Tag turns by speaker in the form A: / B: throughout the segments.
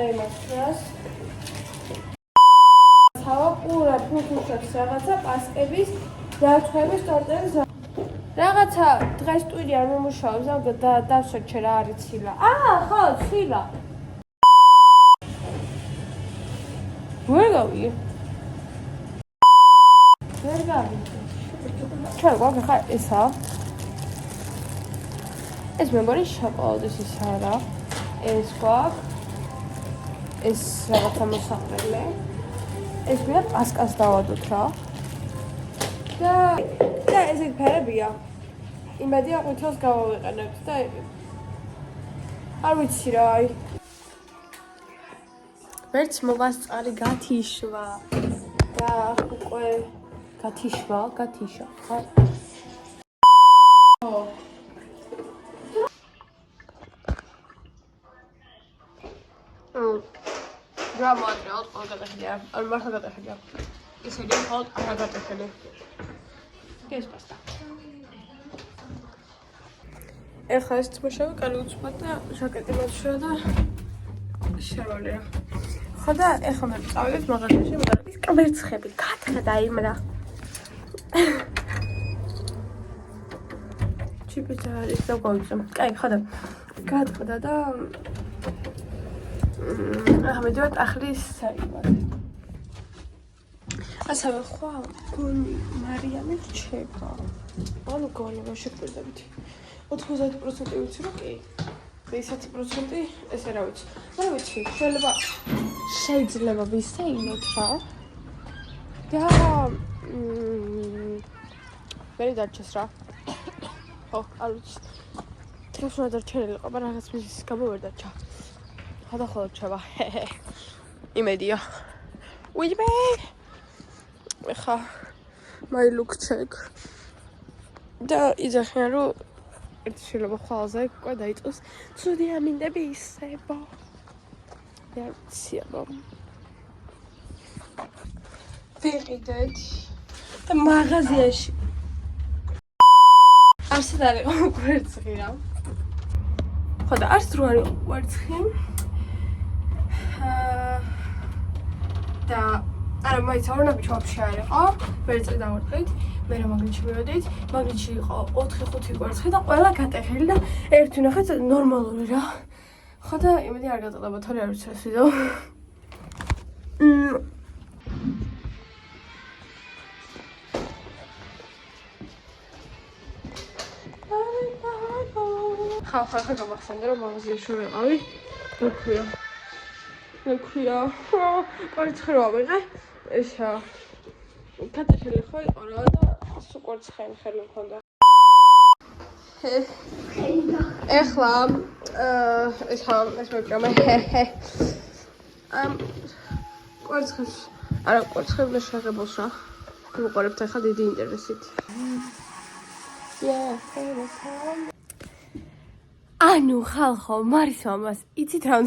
A: იმას თავაპურა ფუხუშებს რაღაცა პასკების დათვების ტორტების რაღაცა დღეს ტვირი არ მომუშავებს და დავსვერჩე რა არის ცილა ხო ცილა ვერ გავიგე ჩვენ გვაქვს ხა ესა ეს მე მგონი შოკოლადის ის არა ეს გვაქვს ეს რაღაცა მოსაყრელი ეს მე პასკას დავადოთ რა და ესე ფერებია იმედია ყვითელს გავავიყენებთ და არ ვიცი რა აი ვერც მოვასწარი გათიშვა და უკვე გათიშვა ხარ რა მოატრიალთ ყველა გადახედია არ მართლა გადახედია ისეთი მხოლოდ არ გადახედე ეს პასტა ეხლა ეს თმაშავი კალი უცბად და ჟაკეტი მოშვა და შევალი რა ხო და ეხლა მე წავიდეთ მაღაზიაში მაგრამ ის კვერცხები გათხრა იმრა ჩიპიც არის და გავიწე კაი ხო და გათხრა და მედივად ახლის საიმად ასევე ხვალ გონი მარიამი რჩება ანუ გონი რა შეგვიძლებით 90% ვიცი რომ კი 30% ესე რა ვიცი მაგრამ ვიცი შეიძლება ვისეინოთ რა და მე დარჩეს რა ხო არ ვიცი დღეს უნდა დარჩენილი ყობა რაღაც მის გამო ვერ დარჩა ხადახალოდ ჩება იმედია უიჯბე ეხა my look check და იძახიან რომ ერთი შეიძლება ხვალზე უკვე დაიწყოს ცუდი ამინდები ისება და ციაბო ვიყიდეთ და მაღაზიაში არსად არის კვერცხი რა ხო და არც რო არის კვერცხი და არა მაინც არანაირი ვაფშე არ იყო ვერც დავარყით მე რა მაგნიჩი მივედით მაგნიჩი იყო 4-5 კვერცხი და ყველა გატეხილი და ერთი ნახეთ ნორმალური რა ხო და იმედი არ გაწდება თორე არ ვიცი ეს ვიდეო ხა გამახსენდა რომ მაღაზიაში ვიყავი მექვია კვერცხი რა ვიღე ესა კატეხილი ხო იყო რა და სულ კვერცხიანი ხელი მქონდა ეხლა ეს მეკრამე კვერცხებს არა კვერცხებს შეღებოს რა ვუყურებთ ახლა დიდი ინტერესით ანუ ხალხო მარის მამას იცით რა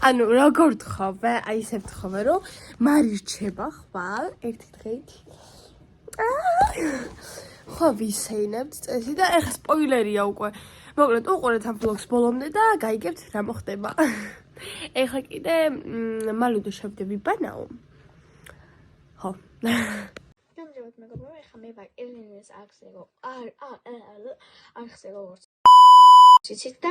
A: ანუ როგორ თხოვე აი ისე თხოვე რომ მარი რჩება ხვალ ერთი დღით ხო ვისეინებთ წესი და ეხლა სპოილერია უკვე მოკლედ უყურეთ ამ ბლოგს ბოლომდე და გაიგებთ რა მოხდება ეხლა კიდე მალუდე შევდები ბანაო ხო გამჯეროთ მეგობრებო ეხლა მე ვარ ელენეს ახსენო ახსენო ციცით და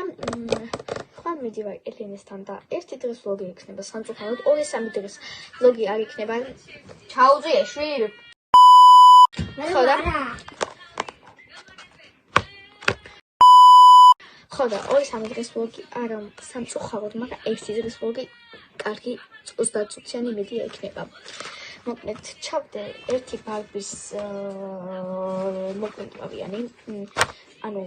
A: ხვალ მიდივარ ელენესთან და ერთი დღეს ვლოგი იქნება სამწუხაროდ 2-3 დღეს ვლოგი არ იქნება ჩაუძიე შვილი ხო და 2-3 დღეს ვლოგი არა სამწუხაროდ მაგრამ ერთი დღეს ვლოგი კარგი 30 წუთიანი იმედია იქნება მოკლედ ჩავდე ერთი ბარბის მოკლედავიანი ანუ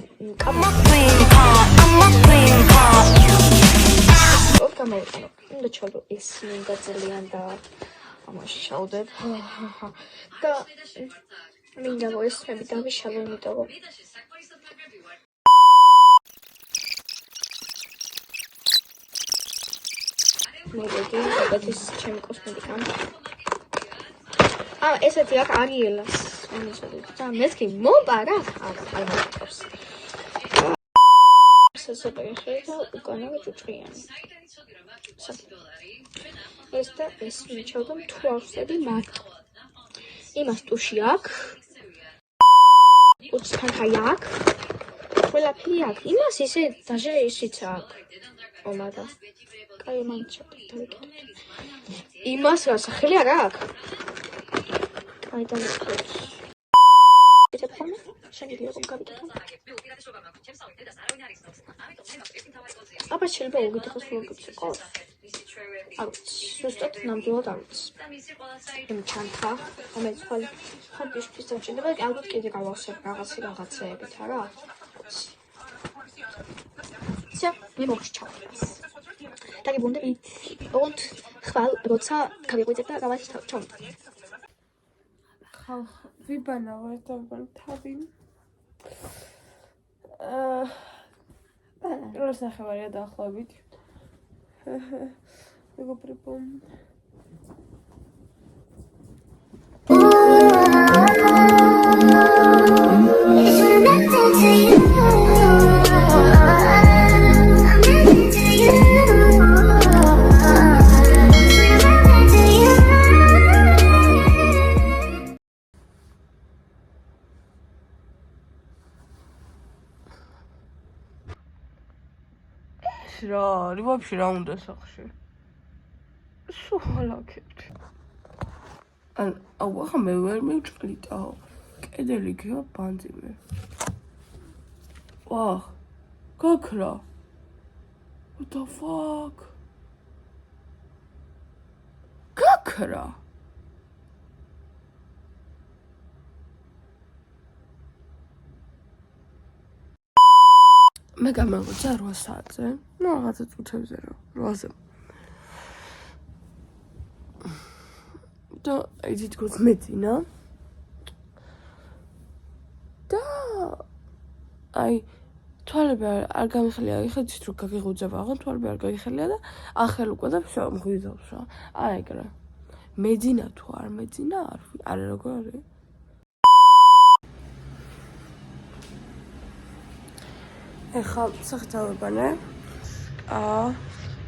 A: გამოვიყენო უნდა ჩავდო ეს მინდა ძალიან და ამაში ჩავდებ და მინდა რომ ეს მე დავიშალო იმიტომ რომ მოვიდი ეს ჩემი კოსმეტიკა ესეთი აქ არიელას და მეთქი მომპარა არ მოყავს სასოპერში და უკანა ჭუჭყიანი
B: ეს და ეს მიჩავდომ თუ ავსები მათ. იმას ტუში აქვს. უცხარხაი აქვს. ყველაფერი აქვს. იმას ისე დაჟე ისიც აქვს. ომადა. კაი მანჩავდე დავიკიდოთ. იმას რა სახელი არა აქვს? კაი დავიკიდოთ. ეთქონა? შეიძლება რომ გავიკეთო. აბა შეიძლება ugitekhos flogებს იყო. არც ზუსტად ნამდვილად არც. იმ ჩანთა, რომელიც ხალხის დამჭირდება, ალბათ კიდე გავახსენებ რაღაცეებით, არა? Всё, მე მოგჩავ. დაგიბრუნდები. Und ხვალ როცა გავიყვეთ და გავაჩავ.
A: ხალხ ვიბანავ და თავი. როს ნახევარია დაახლოებით. მეგობრებო. რა, вообще რა უნდა სახში? სულაკეთ. აუ, ახლა მე ვერ მივჭრიდაო. კედელი გია ბანძიმე. ვახ. გაქრა. What the fuck? გაქრა. მე გამოვიდა 8 საათზე. ნუ რაღაცა წუთებზე რა. 8-ზე. და აი თვითონ მეძინა. და აი თვალები არ გამიხელია, იხეთით რომ გაგიღუძება, აღარ თვალები არ გაგიხელია და ახელ უკვე და всё მღვიძავს რა. აი ეგრე. მეძინა თუ არ მეძინა, არ როგორ არის? ეხლა სახელმწიფოებანე.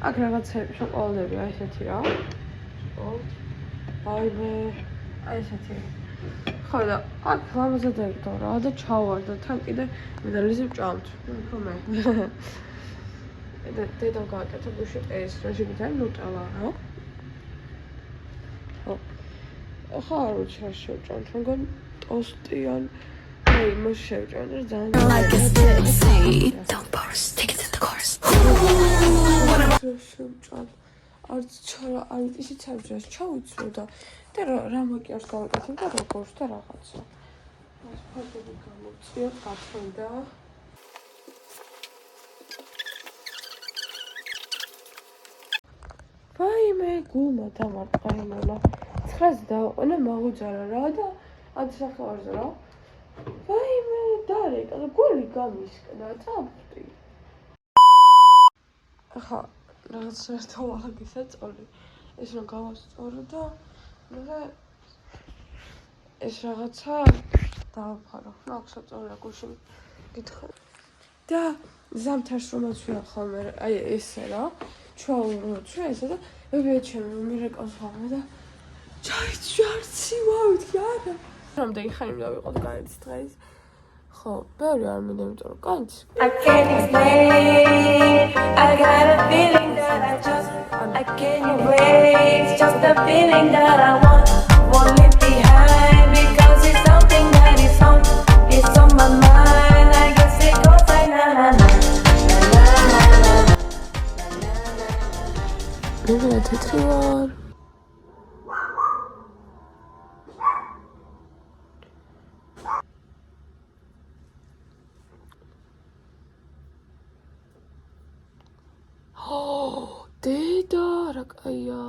A: აქ რაღაცები შოკოლადები აი ესეთი რა. აი ესეთი. ხო და აქ ლამაზად ეგდო რა და ჩავარ და თან კიდე მედალიზე ვჭამთ. ხო მე. და დედამ გააკეთა გუში ეს რა შეგიძლია ნუტელა რა. ხო. ახლა არ ვიცი რა შევჭამთ, მეგონი ტოსტიან Hey, mos shevcan ძალიან like a say don't pause take it to the course შევჭამ არც ჩარა არის ისიც არ ჯას ჩავიცრო და რა მოკიარს გავაკეთებ და როგორც და რაღაცა ეს ფოტოები გამოვწიოთ გაფრინდა ვაიმე გულმა დამარყაიმონა 9-ზე დავაყენა მაგუძარა რა და ადსახევარზე რა ვაიმე დარეკა და გული გამისკდა წავწი ახლა რაღაც ერთოვაგისა წოლი ეს რომ გავასწორო და მე ეს რაღაცა დავაფარო მაგ საწოლია გულში გითხრა და ზამთარს რომ აცვია ხოლმე აი ესე რა ჩაუროჩე ესე და მე ჩემი მირეკავს ხოლმე და ჩაიჭარცი ვავით არა რამდენი ხანი უნდა ვიყოთ განიცი დღეს ხო ბევრი არ მინდა იმიტომ რომ განიცი I can't explain I got a feeling that I can't wait just a feeling that I won't leave behind because it's something that it's on my mind I guess it goes like na na na na na na na na დედა რა კაია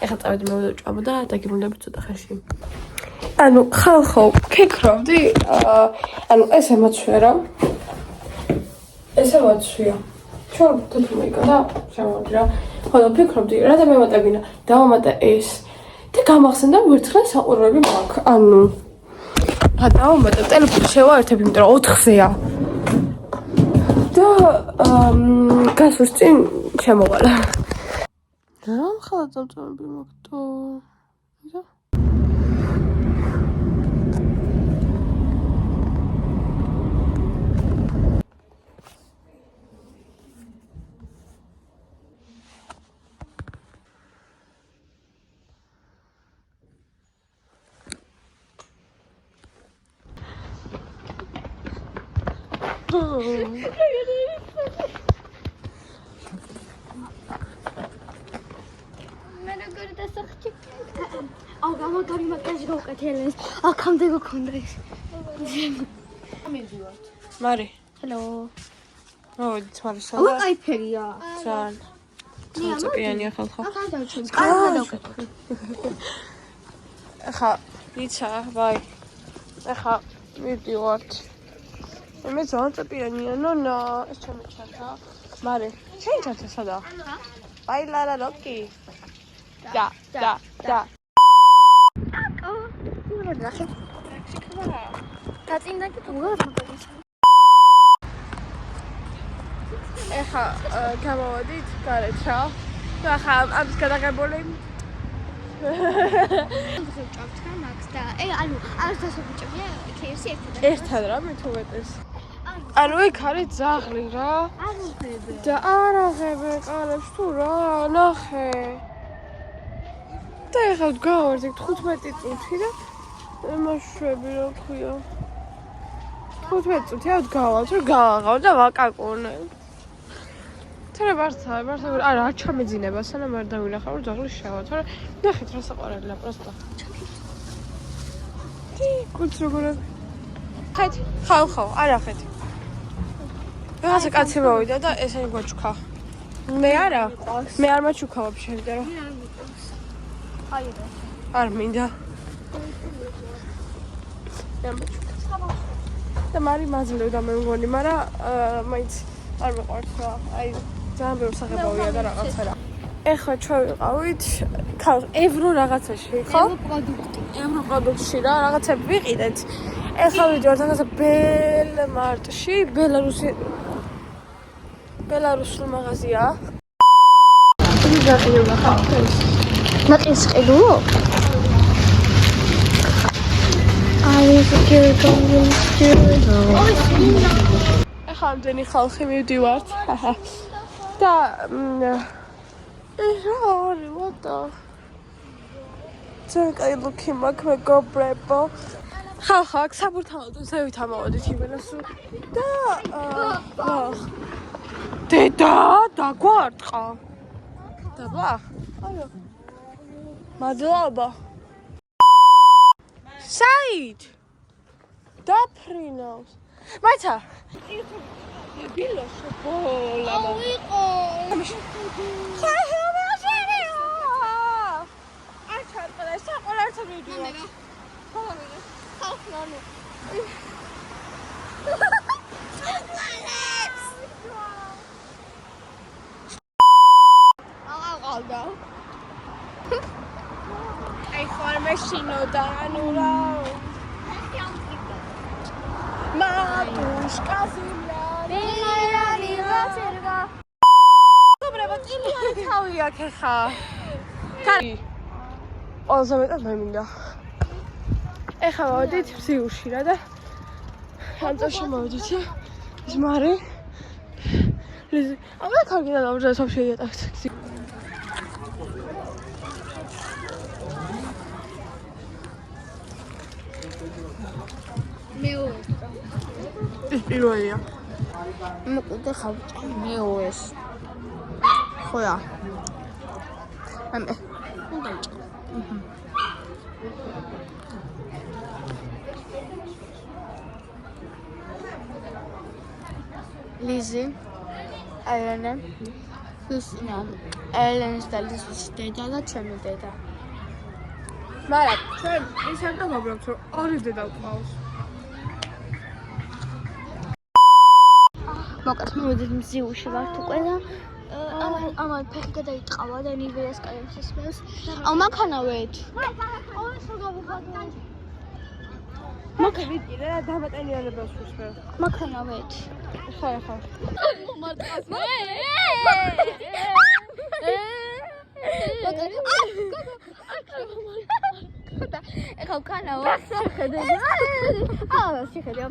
A: ეხლა წავედი მე ვჭამო და დაგიბრუნდები ცოტა ხანში ანუ ხალხო ქეკრავდი ანუ ესე მოცვია რა ესე მოცვია ჩვენ თვითონ და შემოვიდი რა ხოლო ფიქრობდი რა და მემატებინა დავამატა ეს და გამახსენდა ვერთხელ საყურები მაქვს ანუ დავამატა ტელეფონი შევაერთებ იმიტომ რომ 4-ზეა და გასვლის წინ შემოვალა რა ხალხ წამწამები მოგდო. ისა?
B: აუ გამაგარი მაგაში გავკეთეს. აქამდე გქონდა ეს.
A: მარი.
B: ჰელო.
A: მოვიდით მარი
B: აუ
A: სადა.
B: კაიფერია.
A: ძალიან. წუწიანია ხალხო.
B: აქ დავჩვენ. კარგად დავკეთე.
A: ახლა ლიცა, ვაი. ახლა მივდივართ. მე ძალიან წუწიანია, ნონა, ეს ჩემი ჩანთა. მარი, შენ ჩანთა სადა? ბაილარა როკი. და.
B: ნახე. დაწინდა კი თუ მაგალითად.
A: ეხა გამოვედით გარეთ რა. ახლა ამის გადაღებული.
B: ჭამთ რა მაქს და ანუ არ დასაბჭებია KFC
A: ერთად რა მე თუ მეტეს. ანუ იქ არის ძაღლი რა.
B: არაღებე.
A: და არაღებე ყარებს თუ რა, ნახე. და ეხლა გავარდით 15 წუთი და მაშვები რა ქვია. 15 წუთი ავდგავართ, რომ გავაღავ და ვაკაკუნე. თორე მარცა არა არ ჩამეძინება, სანამ არ დავინახავ, რომ ძაღლი შევა, თორე ნახეთ რა საყვარელია პროსტა. კუც როგორ ხეთ, ხალხო, არახეთ. რაღაცა კაცი მოვიდა და ესენი გვაჩუქა. მე არა, მე არ მაჩუქა ვაფშე, იმიტომ რომ
B: აი
A: არ მინდა. და მარი მაძლევდა მე მგონი, მაგრამ მაინც არ მეყვარს რა. აი ძალიან ბევრი საღებავია და რაღაცა რა. ეხლა ჩვენ ვიყავით ევრო რაღაცაში, ხო? ევრო პროდუქტში რა, რაღაცები ვიყიდეთ. ეხლა ვიდივართ რაღაცა ბელმარტში, ბელარუსულ მაღაზია. ვიღაყიობა ხა.
B: ნაყინს ყიდულო?
A: ეხლა ამდენი ხალხი მივდივართ. და რა არის ვატა? ძალიან კაი ლუკი მაქვს მეგობრებო. ხალხო, აქ საბურთალოდ ზევით ამოვედით იმენას და დედა დაგვარტყა. დაბლა? აიო. მადლობა. საით დაფრინავს. მაიცა ბილოშო ბოლა.
B: ვიყო.
A: აჩარყდა საყოლართან ვიდეო.
B: ხალხნანო. აყავდა.
A: აი ხარ მეშინოდა ანუ რა. მატუშკა ზიმლარი. მეგობრებო, წილიანი თავი აქ ხა. კარი. ყველაზე მეტად მე მინდა. ეხლა მოვედით სიურში რა და ანწაში მოვედით ის მარი. ამა კარგი და დავжа სოფში იატაკთ. ეს პირველია.
B: მოკლედ ხავჭა მეოეს. ხოა. ამე. Lizzie, Ellen, Christina, Ellen's და Lizzie-ის დედა და ჩემი დედა.
A: მაგრამ ჩვენ ის არ დავაბრუნოთ რომ ორი დედა ვყავს.
B: მოკაც მოვიდეთ მზიუში ვართ უკვე და ამან ფეხი გადაიტყავა და ნივეას კაიმს ისმევს. აუ მაქანავეთ. აუ ისო გავიხადე.
A: მოკები რა დამატენიანებას ვუსვე.
B: მაქანავეთ.
A: ხა.
B: ეხლა უკანაო შეხედე შეხედე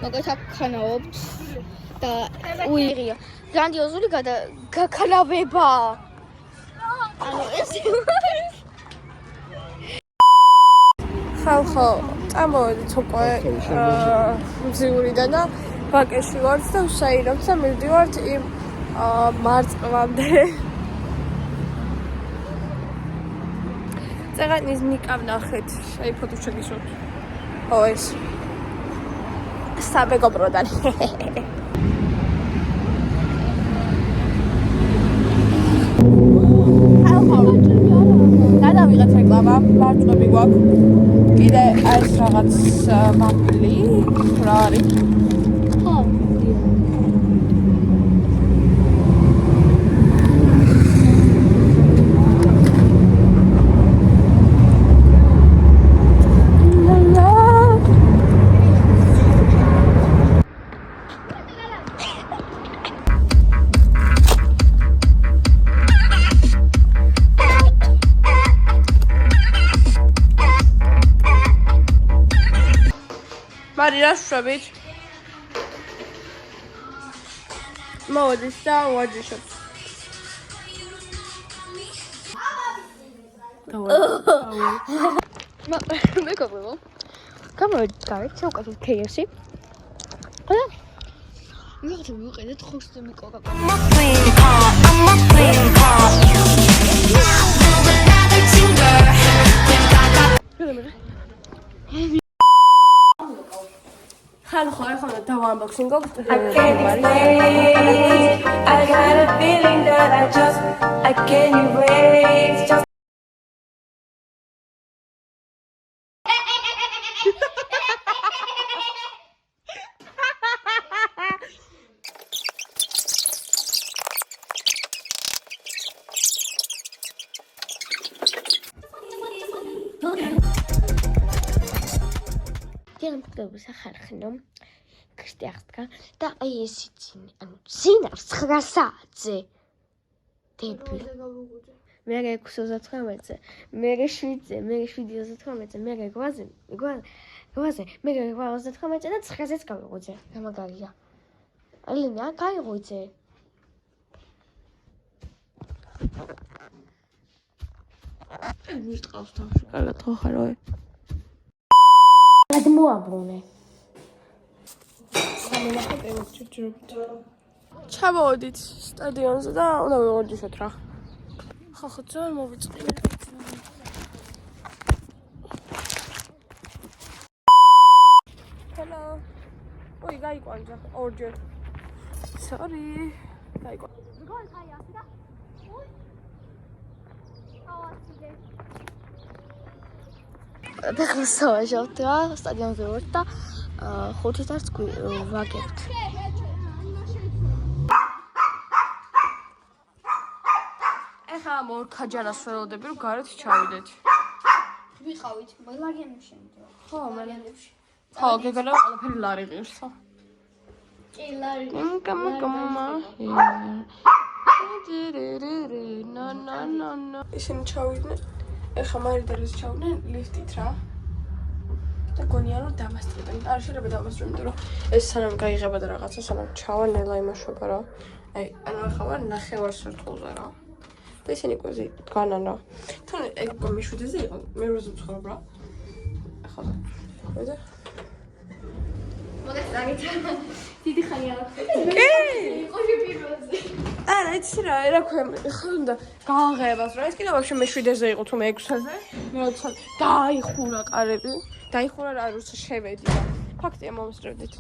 B: მოგეთ აქ და უიღია გრანდიოზული გაქალავება ანუ ეს
A: ხალხო წამოვედით უკვე მზიურიდან და ვაკეში ვართ და ვსაირობთ და მივდივართ იმ მარწყვლამდე წეგანის ნიკა ვნახეთ აი ფოტო შეგისურვებთ ო ეს საბეგობროდან გადავიღეთ რეკლამა, მარწყვები გვაქვს. კიდე ეს რაღაც მაფლი, რა არის?
B: ხო
A: მარი რა შვებით? მოვედის და ვაჯიშობთ.
B: მეგობრებო გამოვიდეთ გარეთ შევკეთოთ KFC ყველა მივიღეთ მივყიდეთ ხოსტემი კოკა-კოლა
A: ხალხო ახლა დავანბოქსინგობ
C: I got a feeling that I can't erase just
B: დიამტკების ახარხნო ქრისტიანსკა და აი ეს იცინი ანუ ზინავს 9 საათზე დებილი მე 6:39-ზე მე 7-ზე მე 7:39-ზე მე 8-ზე მე 8:39-ზე და 9-ზეც გავიღვიძე გამაგარია ალენა გაიღვიძე
A: ვისტყავს თავში კარგად ხო ხარო
B: გადმოაბრუნე
A: ჩამოვედით სტადიონზე და უნდა ვიღვიძოთ რა ხახო ძალიან მოვიწყდით ჰელო ой გაიყვანჯა ორჯერ sorry გაიყვან
B: გოლ ხაია და ой ავაციდე და სავაჟავთ რა სტადიონზე ვართ და 5 წელს ვაგებთ
A: ეხლა მორ ქაჯანას ველოდები რომ გარეთ ჩავიდეთ
B: ვიყავით ბალაგენებში
A: ხო მალიანებში ხო გეგონა ყველაფერი ლარი ღირს ხო
B: კი ლარი
A: ნო ისინი ჩავიდნენ ეხლა მარიდერეს ჩავდნენ ლიფტით რა და გონია რომ დამასწრებენ არ შეიძლება დამასწრებენ იმიტომ რომ ეს სანამ გაიღება და რაღაცა სანამ ჩავა ნელა იმაშობა რა აი ანუ ახლა ვარ ნახევარ სართულზე რა და ისინი კვეზე დგანან რა თან ეგ მიშვიდეზე იყო მე როზე ვცხოვრობ რა ახლა ვედა
B: მოგეთ დაგიჩვენა დიდი ხანი არ აქვს ყოჟი პირველზე
A: არა იცი რა ქვია ხა უნდა გააღებას რა ეს კიდე ვაფშე მე7-ზე იყო თუ მე6-ზე მე როცა დაიხურა კარები დაიხურა რა როცა შევედი და ფაქტია მომსწრებდით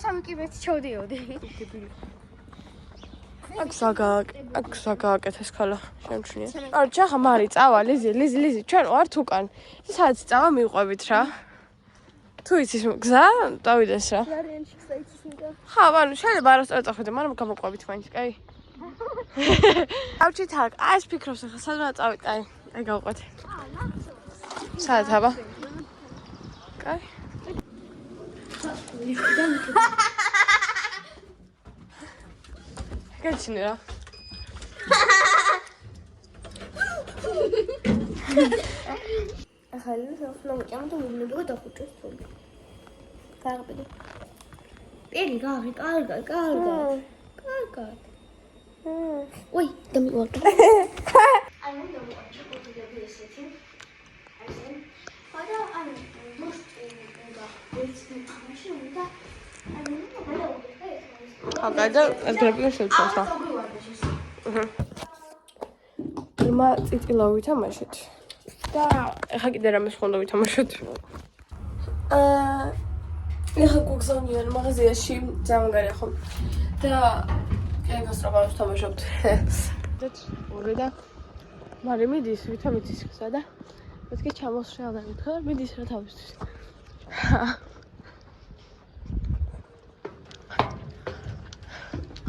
B: სამ კიბეც ჩავდიოდი
A: აქ საგააკეთეს ქალა შემჩნია არ ჯახა მარი წავა ლიზი ჩვენ ვართ უკან სადაც წავა მივყვებით რა თუ იცის გზა დავიდეს რა
B: ვარიანტი საიცის მიგა
A: ხა ანუ შეიძლება არასწორად წახვიდე მაგრამ გამოყვებით მაინც კაი ავჩით აქ ეს ფიქრობს ახლა სადღაც წავით აი გავყვეთ სად აბა? კაი. გაჩინე რა.
B: ახალი ნომჭამ თუ მიგნებოდა დახუჭოს თული. გაყიდე. პერი გაღი, კარგად. კარგად. ой, დამივარდა. აი მე დავიწყე ჩოკოლადები ესეთი. აი და აი მოსტი უნდა ვიცი თამაში უნდა აი მე გადავიდე ეს.
A: ხაგადა გრები შევცვალა. ირმა წიწილა ვითამაშეთ. და ეხა კიდე რამე სხვა უნდა ვითამაშოთ. ეხა გვგზავნიან მაღაზიაში ძამგარი ხო. და კენგასტრობას ვთამაშობთ. ორი და მარი მიდის ვითამიცის ხსა და მეთქე ჩამოსრე ადამიანი ხო მიდის რა თავისთვის.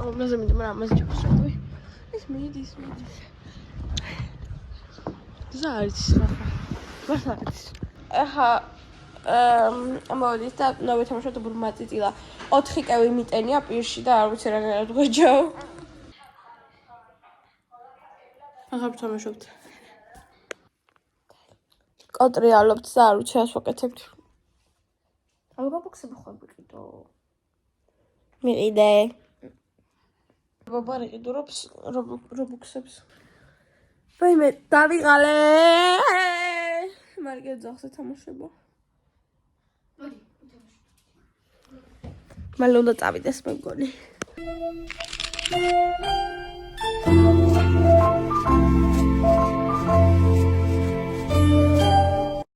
A: ამაზე მიდი მაგრამ ამაზე ჩამოსრე. ეს მიდის. ზარიც ხა. ეხა ამოვიდით და ნოვითამაშოთ ბრმა წიწილა. 4 კევი მიტენია პირში და არ ვიცი რანაირად ვეჯო. ახლა ვთამაშობთ. კოტრიალობთ და არ ვიცი რას ვაკეთებთ.
B: ალბაბოქსები ხო ვიყიდო.
A: მიყიდე. ბაბარი ყიდურობს რობოქსებს. ვაიმე დავიღალე. მარგე ძახზე თამაშება. მალე უნდა წავიდეს მე მგონი.